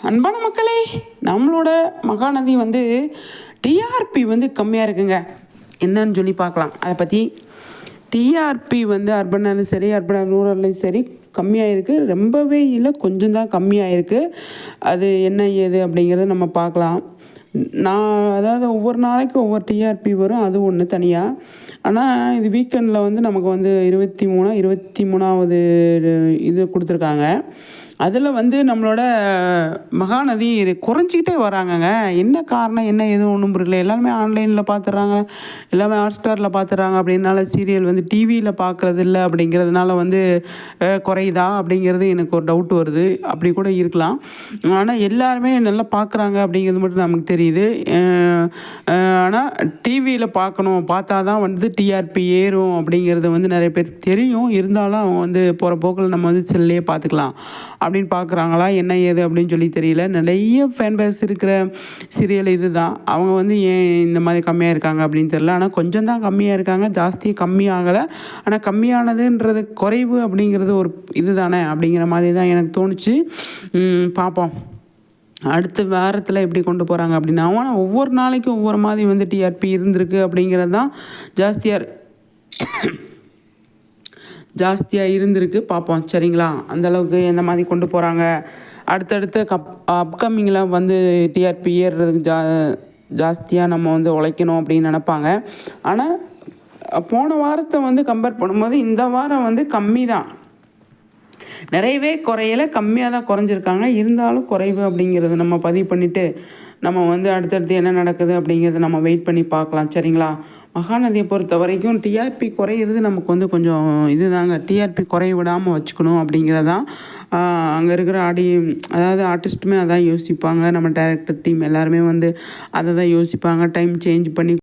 அன்பான மக்களே, நம்மளோட மகாநதி வந்து டிஆர்பி வந்து கம்மியாக இருக்குங்க. என்னன்னு சொல்லி பார்க்கலாம். அதை பற்றி டிஆர்பி வந்து அர்பனாலும் சரி, அர்பன் ரூரல்லையும் சரி கம்மியாக இருக்குது. ரொம்பவே இல்லை, கொஞ்சம் தான் கம்மியாக இருக்குது. அது என்ன ஏது அப்படிங்கிறத நம்ம பார்க்கலாம். அதாவது ஒவ்வொரு நாளைக்கு ஒவ்வொரு டிஆர்பி வரும், அது ஒன்று தனியாக. ஆனால் இது வீக்கெண்டில் வந்து நமக்கு வந்து 23வது இது கொடுத்துருக்காங்க. அதில் வந்து நம்மளோட மகாநதி குறைஞ்சிக்கிட்டே வராங்கங்க. என்ன காரணம், என்ன எதுவும் ஒன்றும் புரியல. எல்லாருமே ஆன்லைனில் பார்த்துட்றாங்க, எல்லாமே ஹாட்ஸ்டாரில் பார்த்துட்றாங்க. அப்படின்னால சீரியல் வந்து டிவியில் பார்க்குறது இல்லை அப்படிங்கிறதுனால வந்து குறையுதா அப்படிங்கிறது எனக்கு ஒரு டவுட் வருது. அப்படி கூட இருக்கலாம். ஆனால் எல்லாருமே நல்லா பார்க்குறாங்க அப்படிங்கிறது மட்டும் நமக்கு தெரியுது. ஆனால் டிவியில் பார்க்கணும், பார்த்தா தான் வந்து டிஆர்பி ஏறும் அப்படிங்கிறது வந்து நிறைய பேருக்கு தெரியும். இருந்தாலும் அவங்க வந்து போகிற போக்கில் நம்ம வந்து செல்லையே பார்த்துக்கலாம் அப்படின்னு பார்க்குறாங்களா, என்ன ஏது அப்படின்னு சொல்லி தெரியல. நிறைய ஃபேன் பேஸ் இருக்கிற சீரியல் இது தான். அவங்க வந்து ஏன் இந்த மாதிரி கம்மியாக இருக்காங்க அப்படின்னு தெரியல. ஆனால் கொஞ்சம் தான் கம்மியாக இருக்காங்க, ஜாஸ்தி கம்மியாகலை. ஆனால் கம்மியானதுன்றது குறைவு அப்படிங்கிறது ஒரு இது தானே அப்படிங்கிற மாதிரி தான் எனக்கு தோணுச்சு. பார்ப்போம் அடுத்த வாரத்தில் எப்படி கொண்டு போகிறாங்க அப்படின்னா. ஆனால் ஒவ்வொரு நாளைக்கும் ஒவ்வொரு மாதிரி வந்து டிஆர்பி இருந்திருக்கு அப்படிங்கிறது தான் ஜாஸ்தியாக இருந்திருக்கு. பார்ப்போம் சரிங்களா, அந்தளவுக்கு எந்த மாதிரி கொண்டு போகிறாங்க. அடுத்தடுத்த அப்கமிங்கில் வந்து டிஆர்பி ஏறுறதுக்கு ஜாஸ்தியாக நம்ம வந்து உழைக்கணும் அப்படின்னு நினப்பாங்க. ஆனால் போன வாரத்தை வந்து கம்பேர் பண்ணும்போது இந்த வாரம் வந்து கம்மி தான், நிறையவே குறையலை, கம்மியாக தான் குறைஞ்சிருக்காங்க. இருந்தாலும் குறைவு அப்படிங்கிறது நம்ம பதிவு பண்ணிவிட்டு நம்ம வந்து அடுத்தடுத்து என்ன நடக்குது அப்படிங்கிறத நம்ம வெயிட் பண்ணி பார்க்கலாம் சரிங்களா. மகாநதியை பொறுத்த வரைக்கும் டிஆர்பி குறையிறது நமக்கு வந்து கொஞ்சம் இது தாங்க. டிஆர்பி குறைய விடாமல் வச்சுக்கணும் அப்படிங்கிறதான் அங்கே இருக்கிற அதாவது ஆர்டிஸ்ட்டுமே அதான் யோசிப்பாங்க. நம்ம டைரக்டர் டீம் எல்லாருமே வந்து அதை தான் யோசிப்பாங்க. டைம் சேஞ்ச் பண்ணி